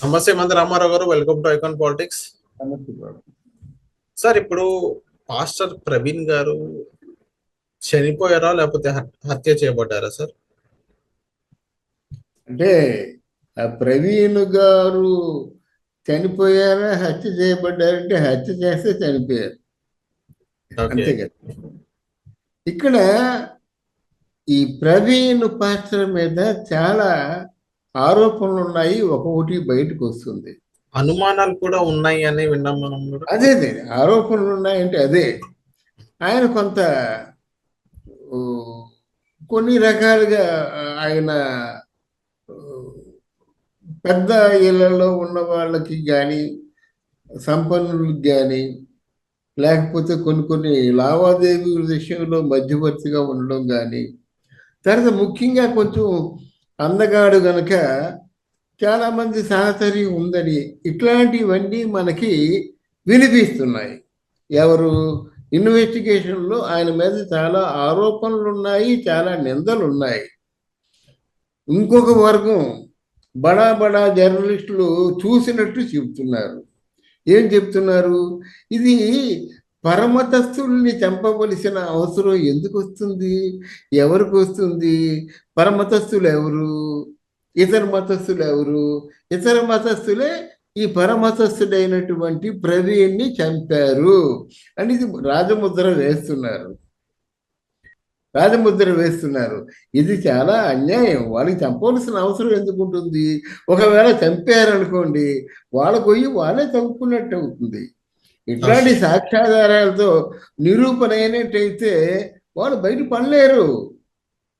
నమస్తే మంది రామారావు గారు, welcome to icon politics. Sir, ఇప్పుడు పాస్టర్ ప్రవీణ్ గారు చనిపోయారా లేకపోతే హత్య చేయబడ్డారా సార్? అంటే ఆ ప్రవీణ్ గారు చనిపోయారా, హత్య చేయబడ్డారంటే హత్య చేస్తే చనిపోయారు, అంతే కదా. ఇక్కడ ఈ ప్రవీణ్ పాస్టర్ మీద చాలా ఆరోపణలు ఉన్నాయి, ఒక్కొక్కటి బయటకు వస్తుంది. అనుమానాలు కూడా ఉన్నాయి అని విన్నాం మనం కూడా. అదే ఆరోపణలు ఉన్నాయంటే అదే ఆయన కొంత కొన్ని రకాలుగా ఆయన పెద్ద ఇళ్లలో ఉన్న వాళ్ళకి కానీ, సంపన్నులకి కానీ, లేకపోతే కొన్ని లావాదేవీల విషయంలో మధ్యవర్తిగా ఉండడం కానీ, తర్వాత ముఖ్యంగా కొంచెం అందగాడు గనక చాలామంది సహచర్యం ఉందని, ఇట్లాంటివన్నీ మనకి వినిపిస్తున్నాయి. ఎవరు ఇన్వెస్టిగేషన్లో ఆయన మీద చాలా ఆరోపణలు ఉన్నాయి, చాలా నిందలు ఉన్నాయి. ఇంకొక వర్గం బడా బడా జర్నలిస్టులు చూసినట్టు చెబుతున్నారు. ఏం చెప్తున్నారు? ఇది పరమతస్థుల్ని చంపవలసిన అవసరం ఎందుకు వస్తుంది, ఎవరికి వస్తుంది? పరమతస్థులు ఎవరు? ఇతర మతస్థులు ఎవరు? ఇతర మతస్థులే ఈ పరమతస్థుడైనటువంటి ప్రవీణ్ని చంపారు అని ఇది రాజముద్ర వేస్తున్నారు. ఇది చాలా అన్యాయం. వాళ్ళకి చంపవలసిన అవసరం ఎందుకు ఉంటుంది? ఒకవేళ చంపారనుకోండి, వాళ్ళకు పోయి వాళ్ళే చంపుకున్నట్టు అవుతుంది. ఇట్లాంటి సాక్ష్యాధారాలతో నిరూపణ అయినట్టయితే వాళ్ళు బయట పడలేరు.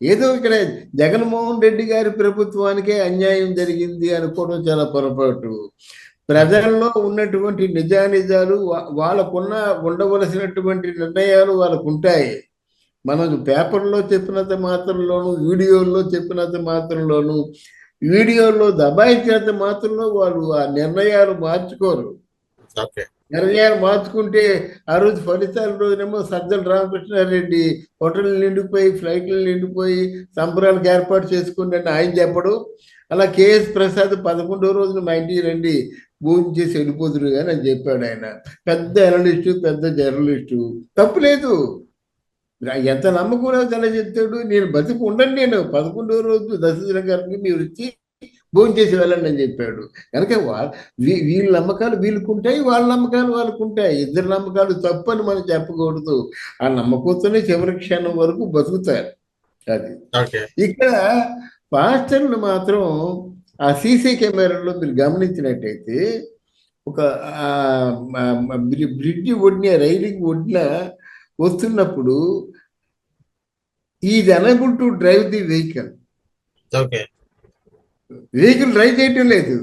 ఏదో ఇక్కడ జగన్మోహన్ రెడ్డి గారి ప్రభుత్వానికే అన్యాయం జరిగింది అనుకోవడం చాలా పొరపాటు. ప్రజల్లో ఉన్నటువంటి నిజానిజాలు, ఉండవలసినటువంటి నిర్ణయాలు వాళ్ళకు ఉంటాయి. మనం పేపర్లో చెప్పినంత మాత్రంలోను, వీడియోల్లో చెప్పినంత మాత్రంలోను, వీడియోల్లో దబాయించినంత మాత్రంలో వాళ్ళు ఆ నిర్ణయాలు మార్చుకోరు. నిర్ణయాలు మార్చుకుంటే ఆ రోజు ఫలితాల రోజునేమో సజ్జల రామకృష్ణారెడ్డి హోటల్ నిండిపోయి, ఫ్లైట్లు నిండిపోయి, సంబరాలకు ఏర్పాటు చేసుకుంటే ఆయన చెప్పడు. అలా కేఎస్ ప్రసాద్ 11వ రోజున మా ఇంటికి రండి, భోజనం చేసి వెళ్ళిపోతురు కానీ అని చెప్పాడు. ఆయన పెద్ద అనలిస్టు, పెద్ద జర్నలిస్టు, తప్పులేదు. ఎంత నమ్మకంలో తల చెప్తాడు. నేను బతికి ఉండండి, నేను 11వ రోజు దశరథ గారికి మీరు వచ్చి భోజనం చేసి వెళ్ళండి అని చెప్పాడు. కనుక వీళ్ళ నమ్మకాలు వీళ్ళకుంటాయి, వాళ్ళ నమ్మకాలు వాళ్ళకుంటాయి. ఇద్దరు నమ్మకాలు తప్పు అని మనం చెప్పకూడదు. ఆ నమ్మకంతోనే చివరి క్షణం వరకు బతుకుతారు. అది ఇక్కడ పాస్టర్లు మాత్రం ఆ సీసీ కెమెరాలో మీరు గమనించినట్టయితే ఒక బ్రిడ్జి ఒడిన, రైలింగ్ ఒడిన వస్తున్నప్పుడు is honourable to drive the vehicle. Vehicle drive చేయటం లేదు,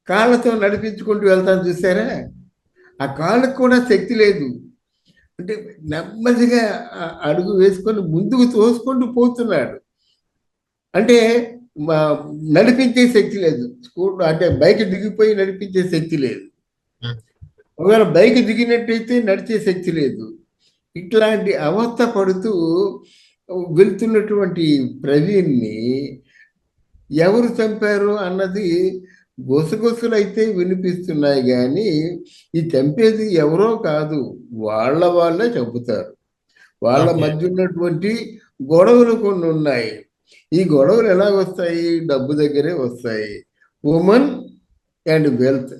కాళ్ళతో నడిపించుకుంటూ వెళ్తాను చూసారా, ఆ కాళ్ళకు కూడా శక్తి లేదు. అంటే నెమ్మదిగా అడుగు వేసుకొని ముందుకు తోసుకుంటూ పోతున్నాడు. అంటే నడిపించే శక్తి లేదు. అంటే బైక్ దిగిపోయి నడిపించే శక్తి లేదు. ఒకవేళ బైక్ దిగినట్టయితే నడిచే శక్తి లేదు. ఇట్లాంటి అవస్థ పడుతూ వెళ్తున్నటువంటి ప్రవీణ్ని ఎవరు చంపారు అన్నది గుసగుసలైతే వినిపిస్తున్నాయి, కానీ ఈ చంపేది ఎవరో కాదు, వాళ్ళే చంపుతారు. వాళ్ళ మధ్య ఉన్నటువంటి గొడవలు కొన్ని ఉన్నాయి. ఈ గొడవలు ఎలా వస్తాయి? డబ్బు దగ్గరే వస్తాయి. Women and wealth.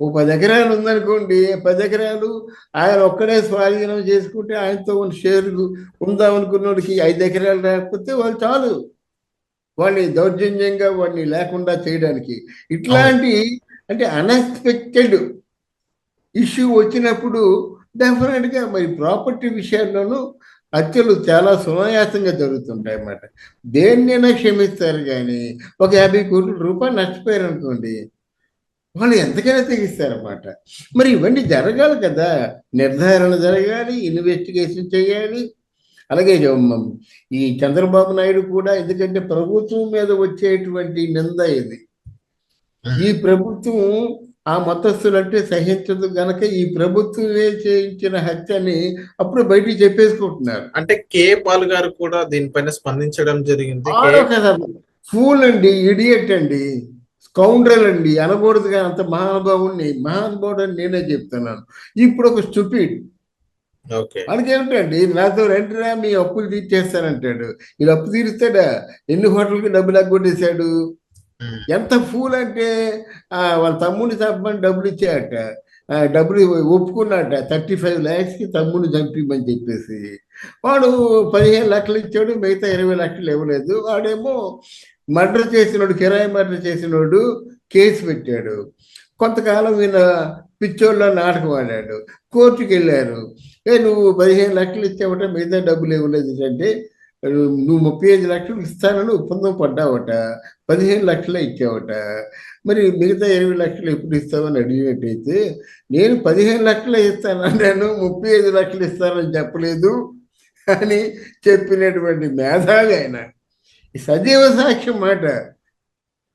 ఓ 10 ఎకరాలు ఉందనుకోండి, 10 ఎకరాలు ఆయన ఒక్కడే స్వాధీనం చేసుకుంటే ఆయనతో ఉన్న షేర్లు ఉందామనుకున్నోడికి 5 ఎకరాలు రాకపోతే వాళ్ళు చాలు వాడిని దౌర్జన్యంగా వాడిని లేకుండా చేయడానికి. ఇట్లాంటి అంటే అన్ఎక్స్పెక్టెడ్ ఇష్యూ వచ్చినప్పుడు డెఫినెట్గా మరి ప్రాపర్టీ విషయాల్లోనూ హత్యలు చాలా సునాయాసంగా జరుగుతుంటాయి అన్నమాట. దేన్నైనా క్షమిస్తారు, కానీ ఒక 50 కోట్ల రూపాయలు నష్టపోయారు అనుకోండి, వాళ్ళు ఎంతకైనా తెగిస్తారన్నమాట. మరి ఇవన్నీ జరగాలి కదా, నిర్ధారణ జరగాలి, ఇన్వెస్టిగేషన్ చేయాలి. అలాగే ఈ చంద్రబాబు నాయుడు కూడా, ఎందుకంటే ప్రభుత్వం మీద వచ్చేటువంటి నింద ఇది. ఈ ప్రభుత్వం ఆ మతస్థులంటే సహించదు గనక ఈ ప్రభుత్వమే చేయించిన హత్యని అప్పుడు బయటికి చెప్పేసుకుంటున్నారు. అంటే కే పాల్ గారు కూడా దీనిపైన స్పందించడం జరిగింది. ఫూల్ అండి, ఇడియట్ అండి, స్కౌండ్రల్ అండి, అనకూడదుగా అంత మహానుభావుడు అని నేనే చెప్తున్నాను. ఇప్పుడు ఒక స్టూపిడ్, ఓకే. మనకేమిటండి నాతో రండిరా మీ అప్పులు తీర్చేస్తానంటాడు. ఇది అప్పు తీరుస్తాడా? ఎన్ని హోటల్కి డబ్బులు ఎగ్గొట్టేశాడు. ఎంత ఫూల్ అంటే వాళ్ళ తమ్ముడిని చంపమని డబ్బులు ఇచ్చాయట, డబ్బులు ఒప్పుకున్నట్ట 35 lakhs తమ్ముడిని చంపిమని చెప్పేసి. వాడు 15 లక్షలు ఇచ్చాడు, మిగతా 20 లక్షలు ఇవ్వలేదు. వాడేమో మర్డర్ చేసినోడు, కిరాయి మర్డర్ చేసినోడు కేసు పెట్టాడు. కొంతకాలం ఈయన పిచ్చోళ్ళ నాటకం ఆడాడు, కోర్టుకి వెళ్ళారు. నువ్వు 15 లక్షలు ఇచ్చావట, మిగతా డబ్బులు ఇవ్వలేదు అంటే, నువ్వు 35 లక్షలు ఇస్తానని ఒప్పందం పడ్డావట, 15 లక్షలే ఇచ్చావట, మరి మిగతా 20 లక్షలు ఎప్పుడు ఇస్తావని అడిగినట్టయితే, నేను 15 లక్షలే ఇస్తానన్నాను, 35 లక్షలు ఇస్తానని చెప్పలేదు అని చెప్పినటువంటి మేధావి ఆయన. సజీవ సాక్ష్యం మాట.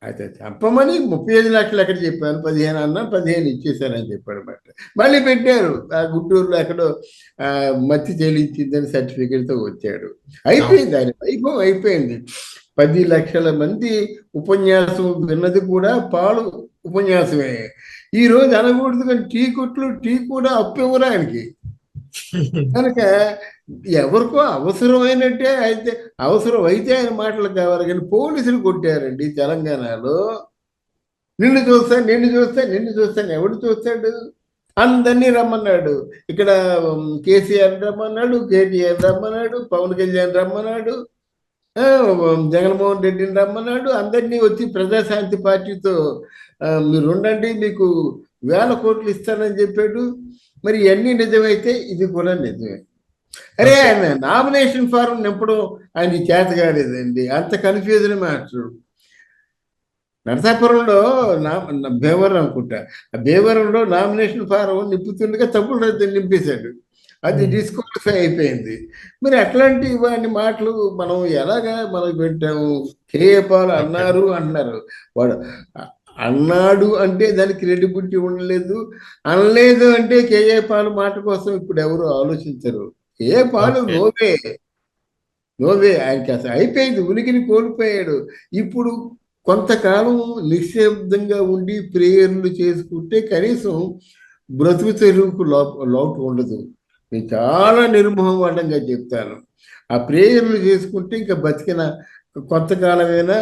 అయితే చంపమని 35 లక్షలు ఎక్కడ చెప్పాను, 15 అన్నా, 15 ఇచ్చేసానని చెప్పాడు మాట. మళ్ళీ పెట్టారు, ఆ గుంటూరులో ఎక్కడో మత్తి చెల్లించిందని సర్టిఫికేట్తో వచ్చాడు. అయిపోయింది, ఆయన వైభవం అయిపోయింది. 10 లక్షల మంది ఉపన్యాసం విన్నది కూడా పాలు ఉపన్యాసమే. ఈరోజు అనకూడదు కానీ టీ కూడా అప్పు ఇవ్వరు ఆయనకి. కనుక ఎవరికో అవసరమైనట్టే అయితే, అవసరం అయితే ఆయన మాటలు కావాలి. కానీ పోలీసులు కొట్టారండి తెలంగాణలో. నిన్ను చూస్తాను, ఎవడు చూస్తాడు? అందరినీ రమ్మన్నాడు. ఇక్కడ కేసీఆర్ రమ్మన్నాడు, కేటీఆర్ రమ్మన్నాడు, పవన్ కళ్యాణ్ రమ్మన్నాడు, జగన్మోహన్ రెడ్డిని రమ్మన్నాడు. అందరినీ వచ్చి ప్రజాశాంతి పార్టీతో మీరు ఉండండి, మీకు 1000 కోట్లు ఇస్తానని చెప్పాడు. మరి ఇవన్నీ నిజమైతే ఇది కూడా నిజమే. అరే ఆయన నామినేషన్ ఫారం నింపడం ఆయన చేత కాలేదండి, అంత కన్ఫ్యూజన్ మాస్టర్. నరసాపురంలో భీమవరం అనుకుంటా, ఆ భీమవరంలో నామినేషన్ ఫారం నింపుతుండగా తప్పులు నింపేశాడు, అది డిస్క్వాలిఫై అయిపోయింది. మరి అట్లాంటి ఇవన్నీ మాటలు మనం ఎలాగా మనం పెట్టాము? కేఏ పాల్ అన్నారు అంటున్నారు, వాడు అన్నాడు అంటే దానికి క్రెడిబిలిటీ ఉండలేదు, అనలేదు అంటే కేఏ పాల్ మాట కోసం ఇప్పుడు ఎవరు ఆలోచించరు. కేఏ పాల్ నోవే ఆయనకి అసలు అయిపోయింది, ఉనికిని కోల్పోయాడు. ఇప్పుడు కొంతకాలం నిశ్శబ్దంగా ఉండి ప్రేయర్లు చేసుకుంటే కనీసం బ్రతుకు తెరువుకు లోటు ఉండదు. నేను చాలా నిర్మోహమాటంగా చెప్తాను. ఆ ప్రేయర్లు చేసుకుంటే ఇంకా బతికిన కొంతకాలమైనా.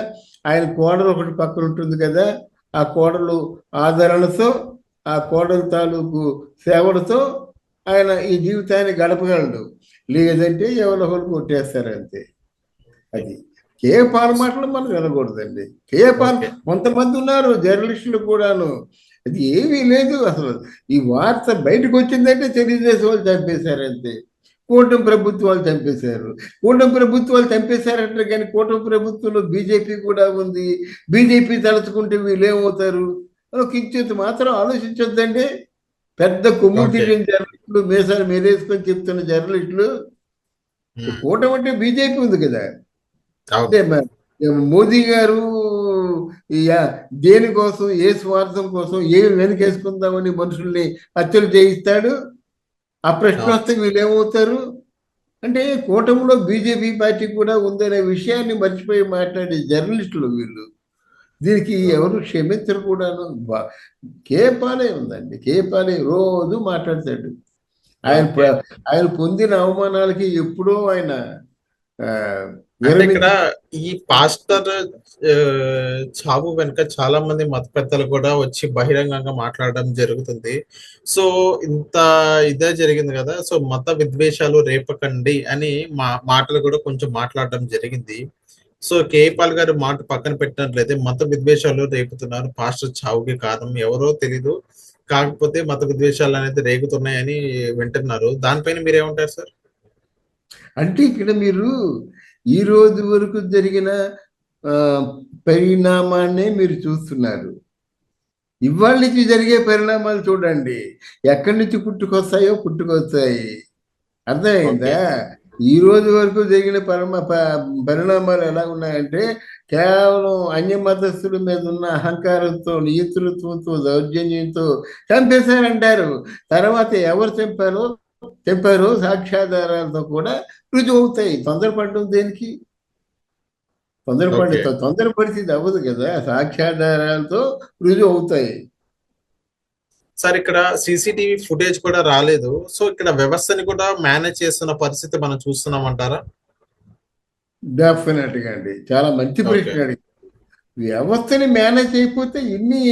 ఆయన కోడలు ఒకటి పక్కన ఉంటుంది కదా, ఆ కోడలు ఆదరణతో, ఆ కోడలు తాలూకు సేవలతో ఆయన ఈ జీవితాన్ని గడపగలడు. లేదంటే ఎవరొకరు కొట్టేస్తారు అంతే. అది కేఏ పాల్ మాటలు మనం వినకూడదండి. కేఏ పాల్ కొంతమంది ఉన్నారు జర్నలిస్టులు కూడాను, అది ఏమీ లేదు అసలు. ఈ వార్త బయటకు వచ్చిందంటే తెలుగుదేశం వాళ్ళు చంపేశారంతే, కూటమి ప్రభుత్వాలు చంపేశారు. కూటమి ప్రభుత్వాలు చంపేశారంటే కానీ కూటమి ప్రభుత్వంలో బీజేపీ కూడా ఉంది. బీజేపీ తలుచుకుంటే వీళ్ళు ఏమవుతారు? కించిత్ మాత్రం ఆలోచించొద్దండి. పెద్ద కొమ్ముటి జర్నలిస్టులు, మీసాలు మీరేసుకొని చెప్తున్న జర్నలిస్టులు, కూటమి అంటే బీజేపీ ఉంది కదా. అంటే మోదీ గారు దేనికోసం, ఏ స్వార్థం కోసం, ఏమి వెనకేసుకుందామని మనుషుల్ని హత్యలు చేయిస్తాడు? ఆ ప్రశ్న వస్తే వీళ్ళు ఏమవుతారు? అంటే కూటమిలో బీజేపీ పార్టీ కూడా ఉందనే విషయాన్ని మర్చిపోయి మాట్లాడే జర్నలిస్టులు వీళ్ళు. దీనికి ఎవరు క్షమించరు కూడాను. కేపాలే ఉందండి, కేపాలే రోజు మాట్లాడతాడు. ఆయన పొందిన అవమానాలకి ఎప్పుడో ఆయన ఇక్కడ ఈ పాస్టర్ చావు వెనుక చాలా మంది మత పెద్దలు కూడా వచ్చి బహిరంగంగా మాట్లాడడం జరుగుతుంది. సో ఇంత ఇదే జరిగింది కదా, సో మత విద్వేషాలు రేపకండి అని మాటలు కూడా కొంచెం మాట్లాడడం జరిగింది. సో కేఏ పాల్ గారు మాట పక్కన పెట్టినట్లయితే మత విద్వేషాలు రేపుతున్నారు, పాస్టర్ చావుకి కారణం ఎవరో తెలీదు, కాకపోతే మత విద్వేషాలు అనేది రేగుతున్నాయని వింటున్నారు. దానిపైన మీరేమంటారు సార్? అంటే ఇక్కడ మీరు ఈ రోజు వరకు జరిగిన పరిణామాన్నే మీరు చూస్తున్నారు. ఇవాళ నుంచి జరిగే పరిణామాలు చూడండి, ఎక్కడి నుంచి పుట్టుకొస్తాయి. అర్థమైందా? ఈ రోజు వరకు జరిగిన పరిణామాలు ఎలా ఉన్నాయంటే, కేవలం అన్య మతస్థుల మీద ఉన్న అహంకారంతో, నియంతృత్వంతో, దౌర్జన్యంతో చంపేశారంటారు. తర్వాత ఎవరు చెప్పారో సాక్ష్యాధారాలతో కూడా రుజువు అవుతాయి. తొందరపడడం దేనికి? ఓకే. తొందరపరిచింది అవ్వదు కదా, సాక్ష్యాధారాలతో రుజువు అవుతాయి. సార్ ఇక్కడ సీసీటీవీ ఫుటేజ్ కూడా రాలేదు. సో ఇక్కడ వ్యవస్థని కూడా మేనేజ్ చేస్తున్న పరిస్థితి మనం చూస్తున్నామంటారా? డెఫినెట్ గా అండి, చాలా మంచి ఓకే. ప్రశ్న అడిగారు. వ్యవస్థని మేనేజ్ అయిపోతే ఇన్ని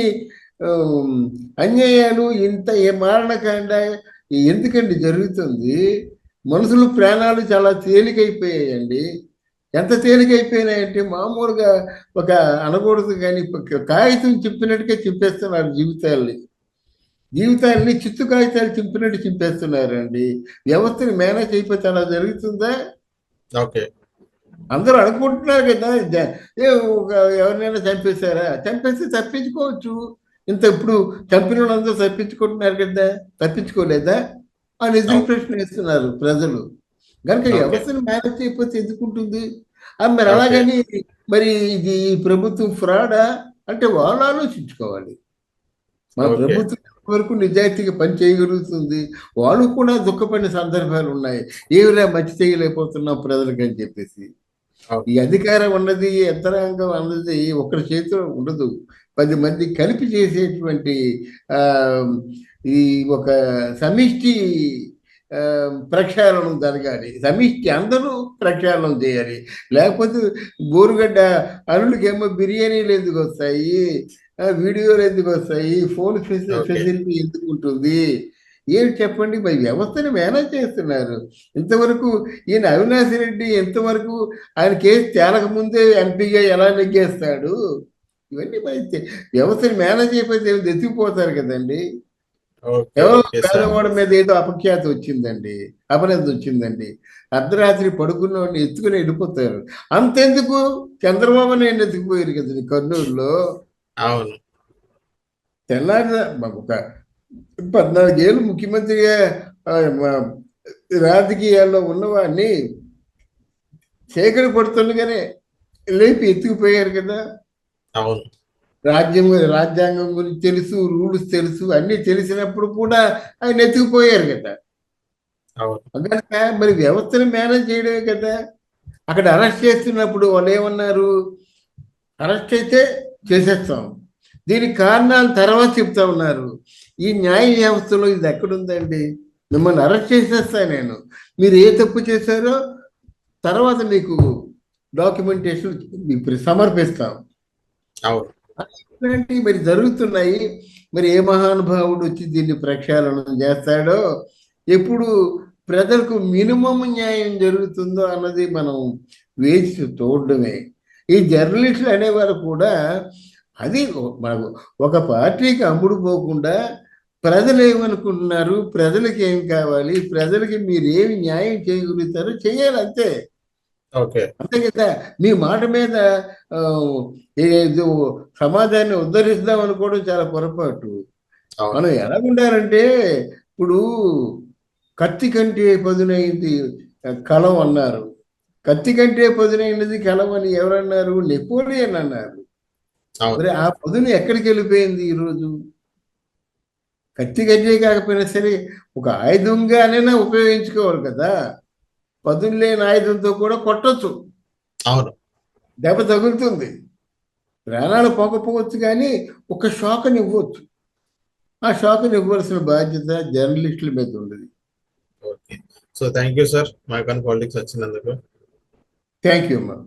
ఆమ్, అన్యాయాలు, ఇంత ఏ మారణకాండ ఎందుకండి జరుగుతుంది? మనుషులు ప్రాణాలు చాలా తేలికైపోయాయండి. ఎంత తేలికైపోయినాయంటే మామూలుగా ఒక అనకూడదు కానీ కాగితం చింపినట్టుగా చింపేస్తున్నారు జీవితాల్ని చిత్తు కాగితాలు చింపినట్టు చింపేస్తున్నారండి. వ్యవస్థని మేనేజ్ అయిపోతే అలా జరుగుతుందా? ఓకే. అందరూ అనుకుంటున్నారు కదా, ఎవరినైనా చంపేశారా, చంపేస్తే తప్పించుకోవచ్చు. ఇప్పుడు చంపిన వాళ్ళందరూ తప్పించుకుంటున్నారు కదా, తప్పించుకోలేదా అని ఎదురు ప్రశ్న వేస్తున్నారు ప్రజలు. కనుక వ్యవస్థను మేనేజ్ చేయకపోతే ఎందుకుంటుంది? మరి అలాగని మరి ఇది ప్రభుత్వం ఫ్రాడా అంటే వాళ్ళు ఆలోచించుకోవాలి. మన ప్రభుత్వం వరకు నిజాయితీగా పని చేయగలుగుతుంది, వాళ్ళు కూడా దుఃఖపడిన సందర్భాలు ఉన్నాయి. ఏమిరా మంచి చేయలేకపోతున్నాం ప్రజలకి అని చెప్పేసి. ఈ అధికారం ఉన్నది, యంత్రాంగం అన్నది ఒకరి చేతిలో ఉండదు, 10 మంది కలిపి చేసేటువంటి ఈ ఒక సమిష్టి ప్రక్షాళనం జరగాలి. సమిష్టి అందరూ ప్రక్షాళనం చేయాలి. లేకపోతే బోరుగడ్డ అల్లుడికేమో బిర్యానీలు ఎందుకు వస్తాయి, వీడియోలు ఎందుకు వస్తాయి, ఫోన్ ఫెసిలిటీ ఎందుకు ఉంటుంది? ఏమి చెప్పండి. మరి వ్యవస్థని మేనేజ్ చేస్తున్నారు. ఇంతవరకు ఈయన అవినాష్ రెడ్డి ఎంతవరకు ఆయన కేసు తేలక ముందే ఎంపీగా ఎలా నెగ్గేస్తాడు? ఇవన్నీ మరి వ్యవస్థని మేనేజ్ అయిపోతే ఎత్తిపోతారు కదండి. ఎవరో పేదవాడి మీద ఏదో అపఖ్యాతి వచ్చిందండి, అపనింద వచ్చిందండి, అర్ధరాత్రి పడుకున్న వాడిని ఎత్తుకుని వెళ్ళిపోతారు. అంతెందుకు చంద్రబాబు నేను ఎత్తుకుపోయారు కదండి కర్నూలులో. అవును. తెల్లారి ఒక 14 ఏళ్ళు ముఖ్యమంత్రిగా రాజకీయాల్లో ఉన్నవాడిని చీకటి పడుతుండగానే లేపి ఎత్తుకుపోయారు కదా. అవును. రాజ్యాంగం గురించి తెలుసు, రూల్స్ తెలుసు, అన్ని తెలిసినప్పుడు కూడా ఆయన ఎత్తుకుపోయారు కదా. కనుక మరి వ్యవస్థను మేనేజ్ చేయడమే కదా. అక్కడ అరెస్ట్ చేస్తున్నప్పుడు వాళ్ళు ఏమన్నారు, అరెస్ట్ అయితే చేసేస్తాం, దీనికి కారణాలు తర్వాత చెప్తా ఉన్నారు. ఈ న్యాయ వ్యవస్థలో ఇది ఎక్కడుందండి? మిమ్మల్ని అరెస్ట్ చేసేస్తా నేను, మీరు ఏ తప్పు చేశారో తర్వాత మీకు డాక్యుమెంటేషన్ ఇప్పుడు సమర్పిస్తాం. ఇలాంటివి మరి జరుగుతున్నాయి. మరి ఏ మహానుభావుడు వచ్చి దీన్ని ప్రక్షాళనం చేస్తాడో, ఎప్పుడు ప్రజలకు మినిమం న్యాయం జరుగుతుందో అన్నది మనం వేచి చూడడమే. ఈ జర్నలిస్టులు అనేవారు కూడా అది మనకు ఒక పార్టీకి అమ్ముడు పోకుండా ప్రజలు ఏమనుకుంటున్నారు, ప్రజలకి ఏం కావాలి, ప్రజలకి మీరు ఏమి న్యాయం చేయగలుగుతారో చేయాలి, అంతే. అంతే కదా. మీ మాట మీద సమాజాన్ని ఉద్ధరిస్తాం అనుకోవడం చాలా పొరపాటు. మనం ఎలా ఉండాలంటే, ఇప్పుడు కత్తి కంటే పదునైంది కలం అన్నారు. కత్తి కంటే పదునైనది కలం అని ఎవరన్నారు? నెపోలియన్ అన్నారు. మరి ఆ పదును ఎక్కడికి వెళ్ళిపోయింది ఈరోజు? కత్తి కంటే కాకపోయినా సరే ఒక ఆయుధంగానైనా ఉపయోగించుకోవాలి కదా. పదును లేని ఆయుధంతో కూడా కొట్టచ్చు, అవును, దెబ్బ తగులుతుంది, ప్రాణాలు పోకపోవచ్చు, కానీ ఒక షాక్ని ఇవ్వచ్చు. ఆ షాక్ని ఇవ్వాల్సిన బాధ్యత జర్నలిస్టుల మీద ఉండదు. Okay. So thank you sir, మా పాలిటిక్స్ వచ్చినందుకు. థ్యాంక్ యూ అమ్మా.